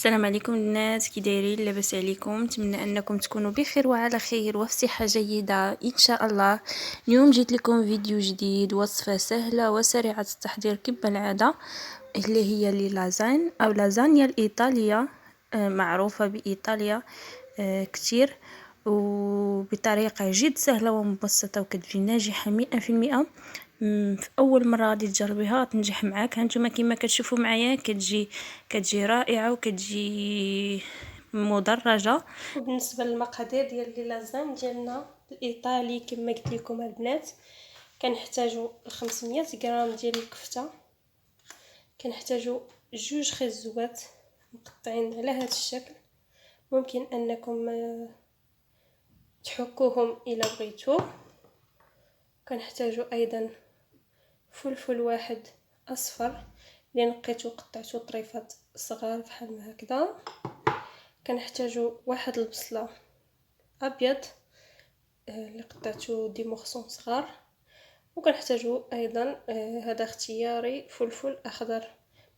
السلام عليكم الناس، كي دايرين؟ لاباس عليكم؟ نتمنى انكم تكونوا بخير وعلى خير وفي صحه جيده ان شاء الله. اليوم جيت لكم فيديو جديد، وصفه سهله وسريعه التحضير كما العاده، اللي هي لازان او لازانيا الايطاليه، معروفه بايطاليا كتير، وبطريقه جد سهله ومبسطه وكتجي ناجحه 100%. في اول مره غادي تجربيها تنجح معاك. هانتوما كما كتشوفوا معايا كتجي رائعه وكتجي مدرجه. وبالنسبه للمقادير ديال لي لازان ديالنا الايطالي كما قلت لكم البنات، كنحتاجوا 500 غرام ديال الكفته، كنحتاجوا 2 خيزوات مقطعين على هذا الشكل، ممكن انكم تحكوهم الى بغيتو. كنحتاجوا ايضا فلفل واحد اصفر اللي نقيته وقطعته طريفات صغار بحال ما هكذا. كنحتاجوا واحد البصله ابيض اللي قطعته دي مورسون صغار. وكنحتاجوا ايضا هذا اختياري فلفل اخضر،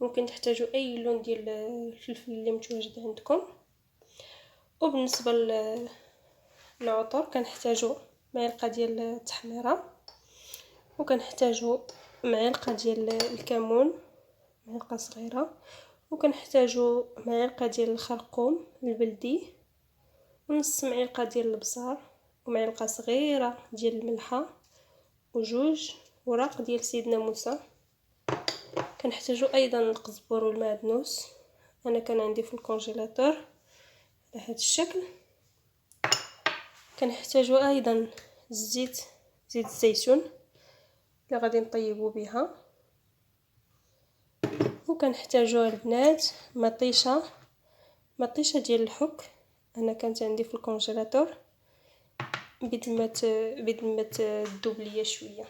ممكن تحتاجوا اي لون ديال الفلفل اللي متواجد عندكم. وبالنسبه للعطور كنحتاجوا معلقه ديال التحميره، وكنحتاجوا معلقه ديال الكمون معلقه صغيره، وكنحتاجوا معلقه ديال الخرقوم البلدي، ونص معلقه ديال البصار، ومعلقه صغيره ديال الملحه، وجوج وراق ديال سيدنا موسى. كنحتاجوا ايضا القزبر والمعدنوس، انا كان عندي في الكونجيلاتور على هذا الشكل. كنحتاجوا ايضا زيت الزيتون اللي غادي نطيبوا بها. وكنحتاجوا البنات مطيشه ديال الحك، انا كانت عندي في الكونجيلاتور بيد ما تذوب ليا شويه.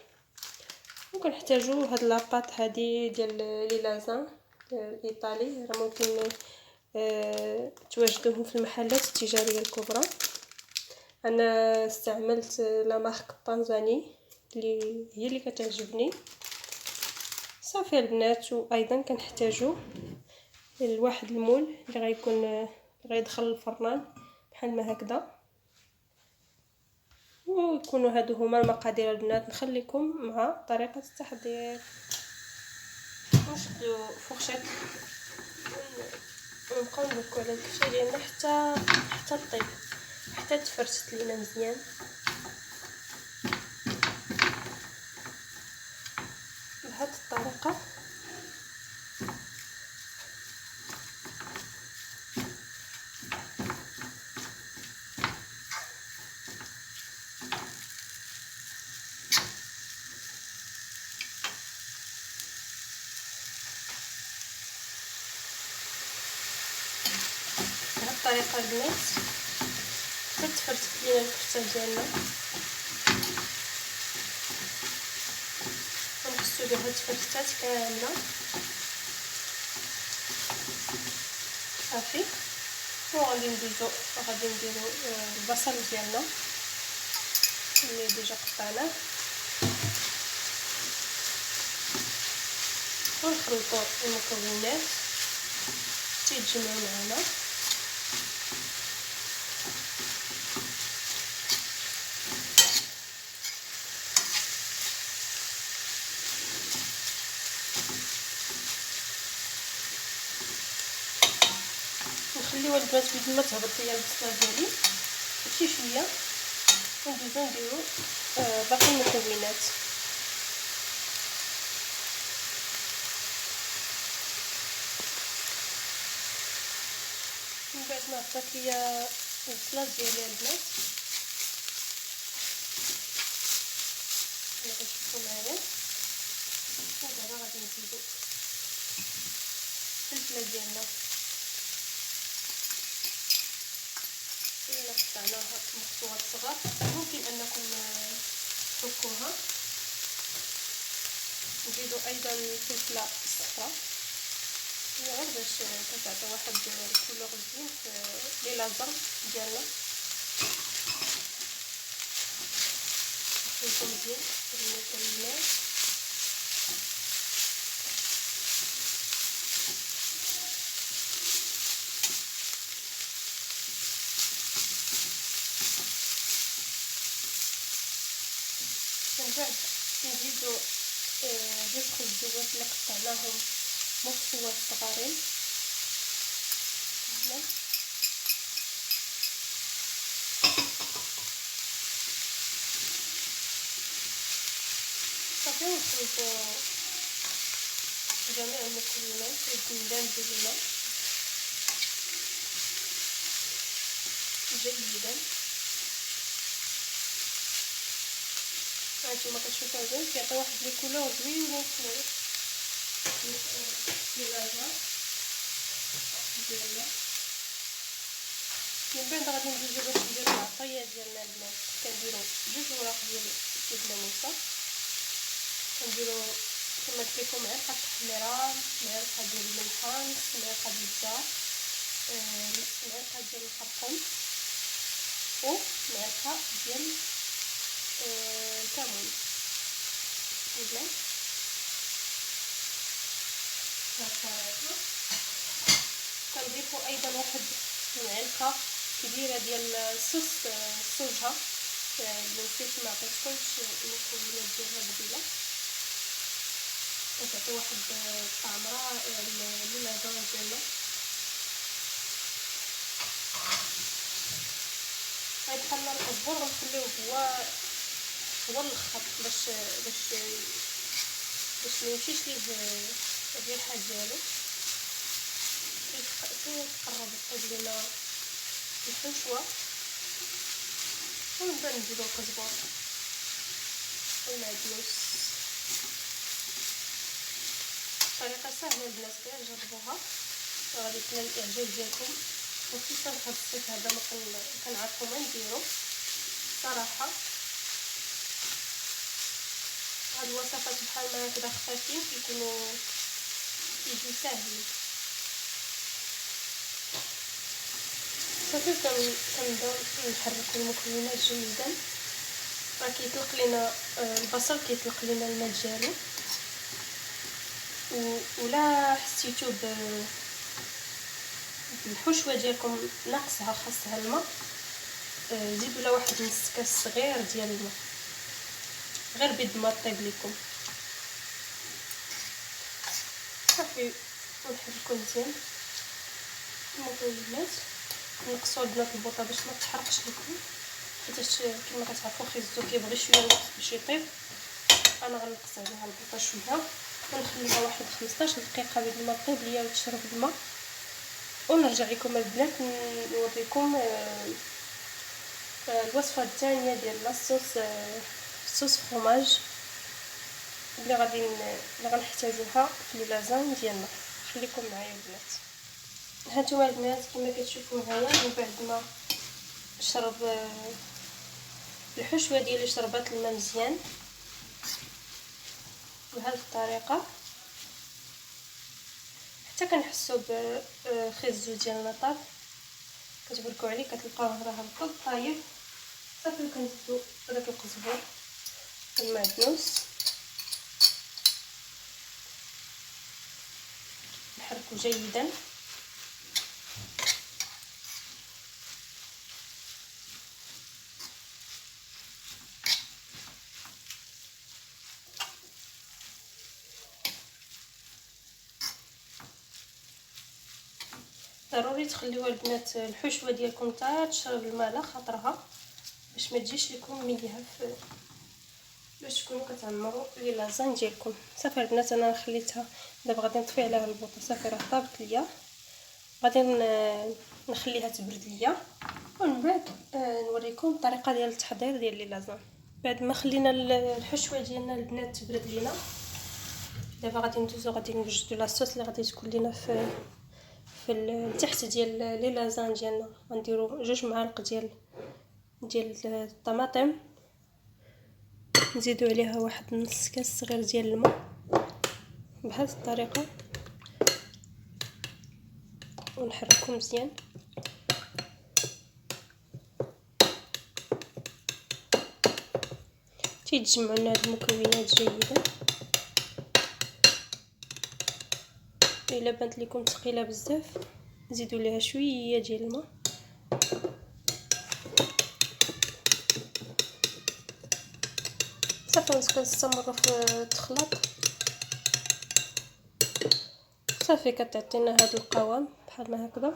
وكنحتاجوا هاد لاباط هادي ديال لي لازان الايطالي، راه ممكن تواجدوهم في المحلات التجاريه الكبرى. انا استعملت لا مارك طنزاني اللي هي اللي كتعجبني صافي البنات. وايضا كنحتاجوا الواحد المول اللي غيكون غيدخل الفران بحال ما هكذا. ويكونوا هادو هما المقادير البنات. نخليكم مع طريقه التحضير. نشدو فرشات ونبقاو نبكو على الكفته ديالنا حتى طيب، حتى تفرشت لينا مزيان بهذه الطريقه. بهذه الطريقه البنات حتى تفرشت لينا الكفته ديالنا. ونحسو بهاد التفرشات كامله صافي. وغادي نديرو البصل ديالنا اللي ديجا قطعناه، ونخلطوا المكونات حتى يتجمعوا معنا. نخليوها البنات بيد ما تهبط ليا البصله ديالي شي شويه، وندوزو نديرو باقي المكونات. من بعد ما هبطات ليا البصله ديالي البنات، كما كتشوفوا معايا، ودابا غادي نزيدو الفلفله ديالنا اللي قطعناها مقطوعات صغار. ممكن انكم تفكوها. نزيدو ايضا الفلفله الصفراء غير باش كتعطي واحد الكولور زوين في لي لازان ديالنا. نخلطو مزيان المكونات. بعد نزيدو جوج خبزوات اللي قطعناهم مخصوصات صغارين. صافي نخلطو جميع المكونات وندمجو الماء جيدا. هانتوما كتشوفوا هذا كيعطي واحد لي كولور زوينين في لاجا ديالنا. من بعد غادي ندوزو باش نديرو العطريه ديالنا البنات. كنديرو جوج وراق ديال الناموسه، كنديرو كما قلت لكم معلقه التحميره، معلقه ديال الملحان، نص معلقه ديال الزعتر، نص معلقه ديال الخرقوم ومعلقه ديال الكمون. مزيان كنضيفو ايضا واحد معلقه كبيره ديال الصوص الصوجه اللي نسيت ما عطيتكمش المكونات ديالها قبيله، كتعطي واحد الطعم رائع للازان ديالنا. غيدخلنا القزبر غنخليوه هو الاخر باش ما يمشيش ليه الريحه ديالو. تقرب طيب لنا الحشوه ونبدا نزيدو القزبر والمعدنوس. طريقه سهله البنات، غير جربوها غادي تنال الاعجاب ديالكم، وخصوصا في هذا الصيف هذا ما كنعرفو ما نديرو صراحه. هاد الوصفات بحال ما هكذا خفافين كيكونوا يجيو ساهلين. صافي كنبداو نحركو المكونات جيدا. راه كيطلق لينا البصل، كيطلق لينا الماء ديالو، ولا حسيتو بالحشوه ديالكم ناقصها خاصها الماء، زيدوا لها واحد نص كاس صغير ديال الماء، غير بيد ما طيب لكم. صافي ونحركو مزيان المكونات. نقصوا البنات البوطه باش ما تحرقش لكم، حيت كما كتعرفوا خيزو كيبغي شويه الوقت باش يطيب. انا غنقص عليها البوطه شويه ونخليها واحد 15 دقيقه بيد ما طيب ليا وتشرب الماء، ونرجع لكم البنات نوريكم الوصفه الثانيه ديال الصوص فروماج اللي غنحتاجوها في لازان ديالنا. خليكم معايا البنات. هانتوما البنات كما كتشوفوا معايا من بعد ما شرب الحشوه ديالي شربات الماء مزيان بهذه الطريقه حتى كنحسوا بخيزو ديالنا طاب. كتبركوا عليه كتلقاوه راه هبط طايب. صافي كنزيدو داك القزبر والمعدنوس، نحركو جيدا. ضروري تخليوها البنات الحشوه ديالكم حتى تشرب الماء على خاطرها باش ما تجيش لكم مليحه باش تكونوا كتعمروا لي لازان ديالكم. صافي البنات انا خليتها دابا غادي نطفي عليها البوطه. صافي راه طابت ليا، غادي نخليها تبرد ليا ومن بعد نوريكم الطريقه ديال التحضير ديال لي لازان. بعد ما خلينا الحشوه ديالنا البنات تبرد لينا، دابا غادي ندوزو غادي نوجدو لاصوص اللي غادي تكون لينا في التحت ديال لي لازان ديالنا. غنديرو 2 معالق ديال الطماطم، نزيدو عليها واحد نص كاس صغير ديال الماء بهذه الطريقه ونحركو مزيان. تيتجمعوا لنا هاد المكونات جيدا. الا بانت لكم ثقيله بزاف زيدوا ليها شويه ديال الماء. صافي كنستمروا في التخلاط صافي. كتعطينا هذا القوام بحال ما هكذا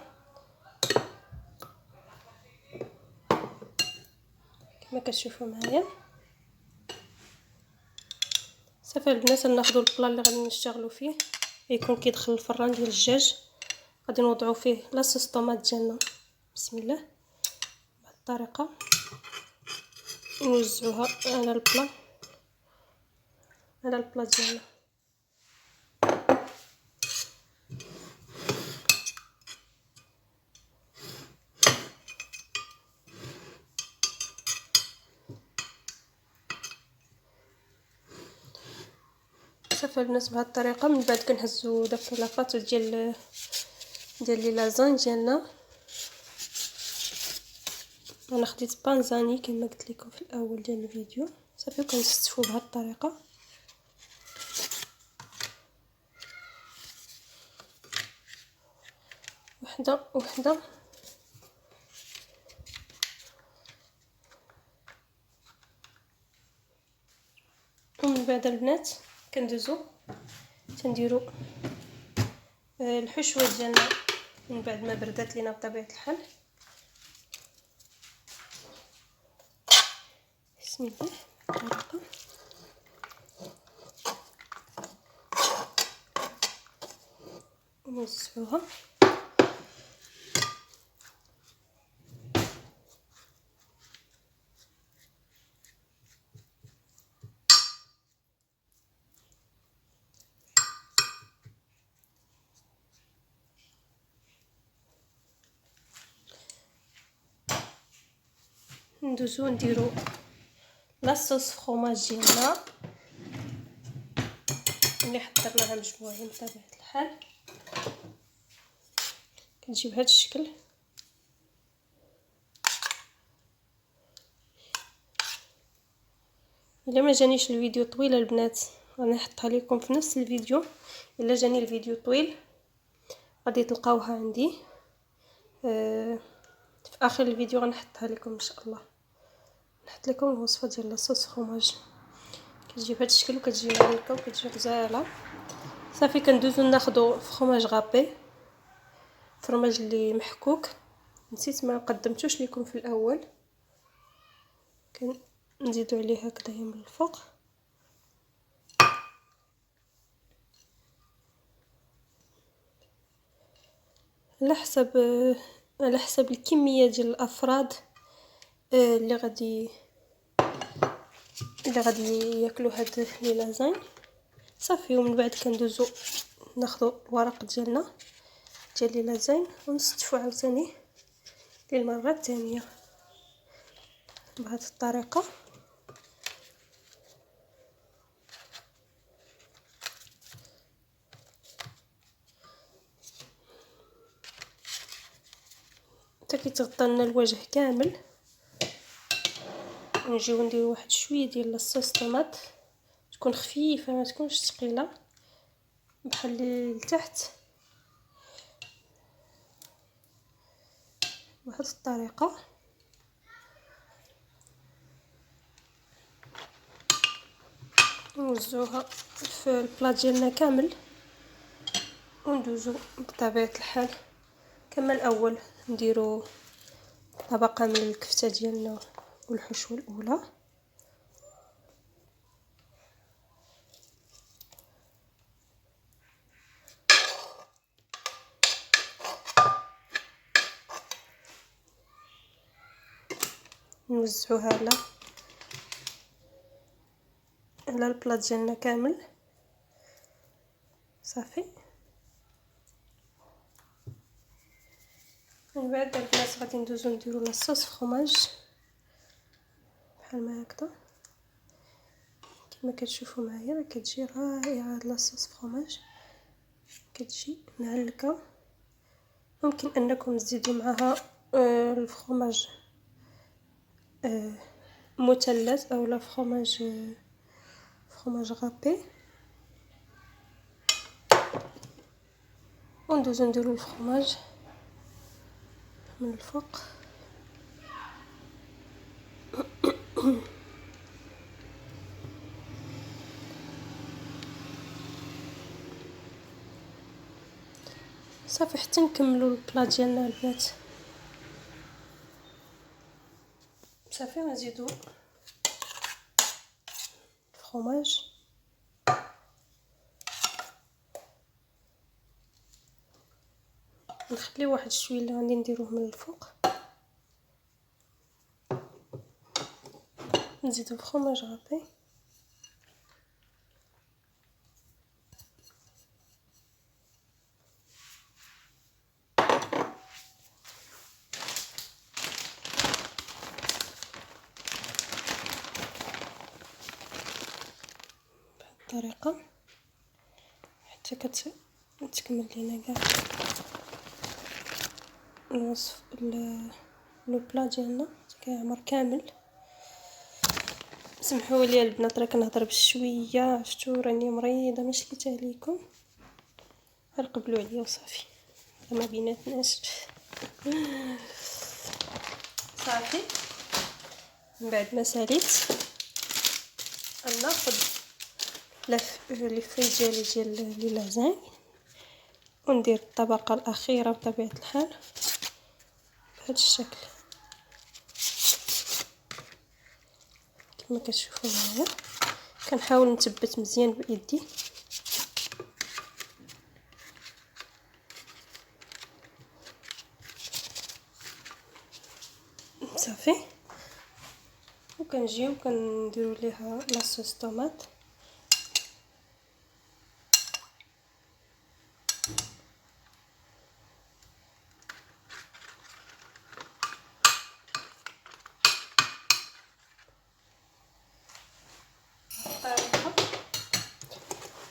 كما كتشوفوا معايا. صافي البنات، ناخذوا البلا اللي غادي نشتغلوا فيه يكون كيدخل الفران ديال الدجاج. غادي نوضعوا فيه لاصوص طوماط ديالنا. بسم الله. بهذه الطريقه نوزعوها على البلا ديالنا. صافي البنات، بهذه الطريقه من بعد كنهزوا داك لاطاط ديال لي لازان ديالنا. انا خديت بانزاني كما قلت لكم في الاول ديال الفيديو. صافي كنستفوا بهذه الطريقه. وحده وحده. ومن بعد البنات تنديروا الحشوه ديالنا من بعد ما بردات لينا بطبيعه الحال. بسم الله. الطريقه ونوزعوها. ندوزو نديرو لاصوص فخوماج ديالنا اللي حضرناها مجموعين بطبيعه الحال. كتجي بهذا الشكل. الا ما جانيش الفيديو طويل البنات غادي نحطها لكم في نفس الفيديو. الا جاني الفيديو طويل غادي تلقاوها عندي في اخر الفيديو غنحطها لكم ان شاء الله. نحط لكم الوصفه ديال لاصوص فخوماج. كتجي بهذا الشكل وكتجي معلكه وكتجي غزاله. صافي كندوزو ناخذوا فخوماج غابي، فرماج اللي محكوك. نسيت ما قدمتوش لكم في الاول. كنزيدوا عليه هكذا من الفوق. على حسب الكميه ديال الافراد اللي غادي ياكلوا هاد لي لازاني. صافي ومن بعد كندوزو ناخذوا الورق ديالنا ديال لي لازاني ونستفوا عاوتاني للمره الثانيه بهذه الطريقه. حتى كيتغطى لنا الوجه كامل. نجيو نديرو واحد شويه ديال لاصوص طوماط تكون خفيفه ما تكونش ثقيله بحال اللي لتحت بهذه الطريقه. نوزعوها في البلاط ديالنا كامل وندوزو بطبيعه الحال كما الاول. نديرو طبقه من الكفته ديالنا والحشوه الاولى. نوزعوها على البلاط ديالنا كامل. صافي من بعد البنات غادي ندوزو نديرو لاصوص فخوماج بحال ما هكذا كما كتشوفوا معايا. راه كتجي رائعه هاد لاصوص فخوماج، كتجي معلكه. ممكن انكم تزيدوا معها الفخوماج مثلث او لا فخوماج غابي. وندوزو نديرو الفخوماج من الفوق. صافي حتى نكملوا البلا ديالنا البنات. صافي ونزيدو الفرomاج نخليو واحد شويه اللي غادي نديروه من الفوق. نزيدو الفرomاج غابي بهذه الطريقه حتى كتكمل لينا كاع الوصف لو بلا ديالنا كيعمر كامل. سمحوا لي البنات راه كنهضر بشويه، عرفتوا راني مريضه ما شليتها عليكم، غير قبلوا عليا وصافي ما بيناتناش. صافي من بعد ما ساليت غناخذ لي فري ديال لي لازاني وندير الطبقه الاخيره بطبيعه الحال بهذا الشكل كما كتشوفوا معايا. كنحاول نثبت مزيان بيدي صافي. وكنجيو كنديروا ليها لاصوص طوماط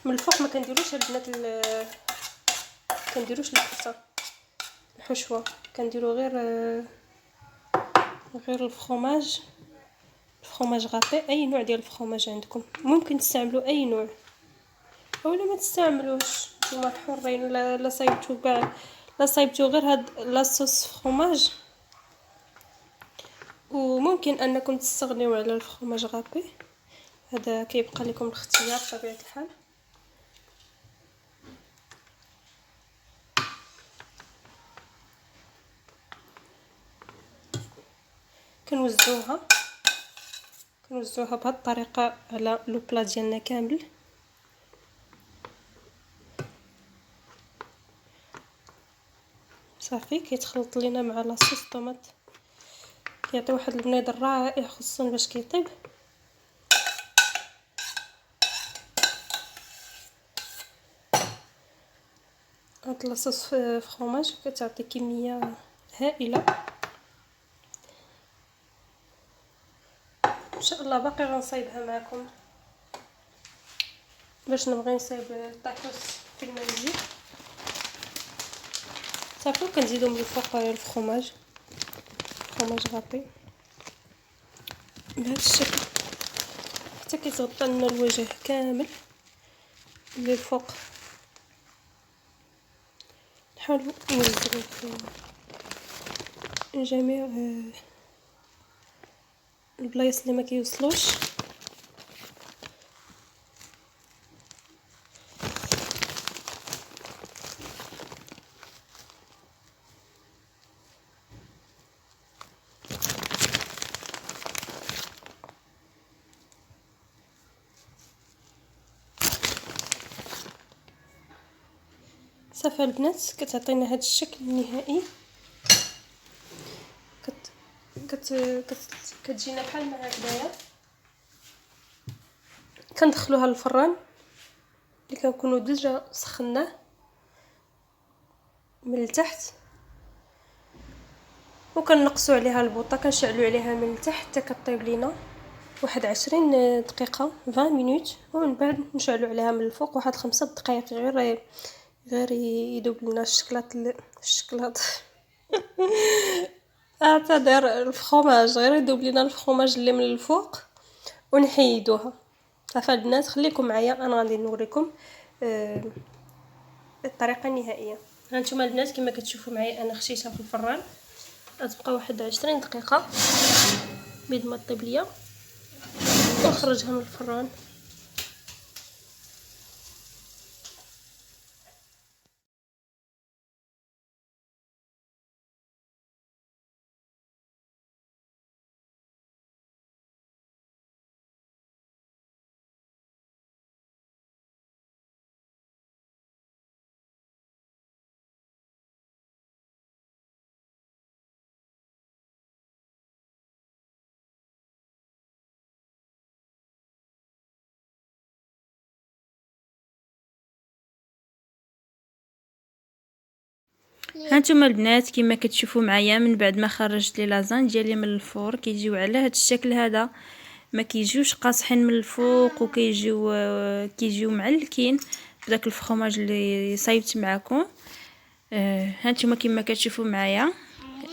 من الفوق. ما كنديروش البنات كنديروش الكفته الحشوه، كنديروا غير الفرomاج غابي. اي نوع ديال الفرomاج عندكم ممكن تستعملوا اي نوع اولا ما تستعملوش، نتوما حرين. لا صايبتو كاع، لا صايبتو غير هاد لاصوص فرomاج، وممكن انكم تستغنيو على الفرomاج غابي. هذا كيبقى لكم الاختيار بطبيعه الحال. كنوزعوها بهذه الطريقه على لو بلا ديالنا كامل. صافي كيتخلط لينا مع لاصوص طوماط، كيعطي واحد المنظر رائع خصوصا باش كيطيب. هاد لاصوص فرomاج كتعطي كميه هائله ان شاء الله. باقي غنصايبها معكم باش نبغي نصايب الطاكوس في المنزل. صافي كنزيدو من الفوق الفرomاج غابي بهذا الشكل حتى كيتغطى لنا الوجه كامل من الفوق. نحاولوا نوزعوا في جميع البلايص اللي ما كيوصلوش. صافي البنات كتعطينا هذا الشكل النهائي. كتجينا بحال ما هكذايا. كندخلوها للفران اللي كنكونوا ديجا سخناه من التحت، وكنقصوا عليها البوطه، كنشعلوا عليها من التحت حتى كطيب لينا واحد 20 دقيقه 20 مينوت، ومن بعد نشعلوا عليها من الفوق واحد 5 دقائق غير يذوب لنا الشكلاط اعتذر الفرomاج، غير يذوب لنا الفرomاج اللي من الفوق ونحيدوها. صافي البنات خليكم معايا، انا غادي نوريكم الطريقه النهائيه. هانتوما البنات كما كتشوفوا معايا انا خشيتها في الفران، غتبقى واحد 20 دقيقه بيد ما طيب ليا، ونخرجها من الفران. هانتوما البنات كما كتشوفوا معايا من بعد ما خرجت لي لازان ديالي من الفور كيجيو على هذا الشكل هذا، ما كيجيوش قاصحين من الفوق كيجيو معلكين بداك الفخوماج اللي صايبت معكم. هانتوما كما كتشوفوا معايا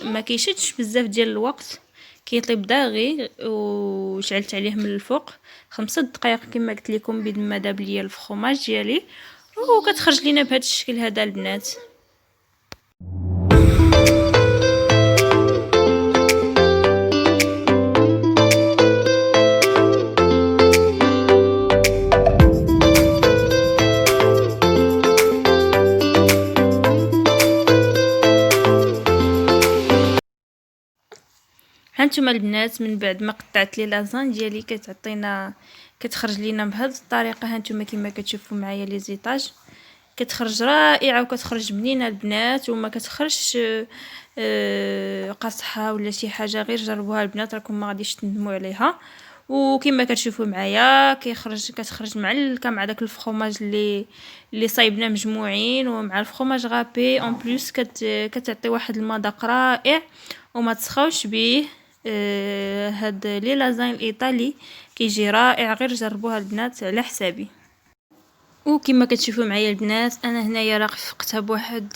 ما كيشدش بزاف ديال الوقت، كيطيب داغي وشعلت عليه من الفوق 5 دقائق كما قلت لكم بيد ما داب ليا الفخوماج ديالي، وكتخرج لينا بهذا الشكل هذا البنات. هانتوما البنات من بعد ما قطعت لي لازان ديالي كتخرج لينا بهذه الطريقه. هانتوما كما كتشوفوا معايا لي زيطاج كتخرج رائعه وكتخرج بنينه البنات، وما كتخرجش قاصحه ولا شي حاجه. غير جربوها البنات راكم ما غاديش تندموا عليها. وكما كتشوفوا معايا كتخرج معلكه مع داك الفخوماج اللي صايبنا مجموعين، ومع الفخوماج غابي اون بليس كتعطي واحد المذاق رائع وما تسخاوش به. هاد لي لازان الايطالي كيجي رائع، غير جربوها البنات على حسابي. وكما كتشوفوا معايا البنات انا هنايا رافقتها بواحد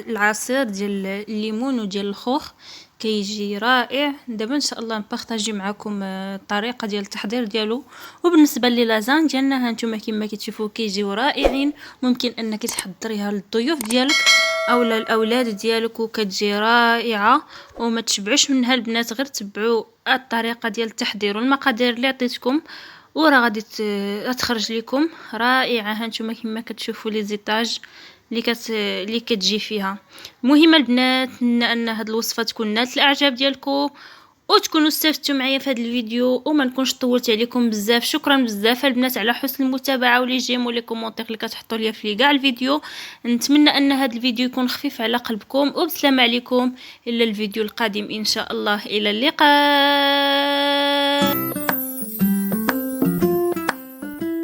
العصير ديال الليمون وديال الخوخ كيجي رائع. دابا ان شاء الله نبارطاجي معكم الطريقه ديال التحضير ديالو. وبالنسبه لي لازان ديالنا هانتوما كما كتشوفوا كيجيو رائعين، ممكن انك تحضريها للضيوف ديالك او الاولاد ديالك وكتجي رائعه وما تشبعوش منها البنات. غير تبعوا الطريقه ديال التحضير والمقادير اللي عطيتكم وراه غادي تخرج لكم رائعه. هانتوما كما كتشوفوا لي زيتاج اللي كتجي فيها. المهم البنات ان هاد الوصفه تكون نالت الاعجاب ديالكم وتكونوا استفدتوا معايا في هذا الفيديو وما نكونش طولت عليكم بزاف. شكرا بزاف البنات على حسن المتابعه ولي جيم ولي كومونتير اللي كتحطوا ليا في كاع الفيديو. نتمنى ان هذا الفيديو يكون خفيف على قلبكم، وبسلامه عليكم الى الفيديو القادم ان شاء الله. الى اللقاء.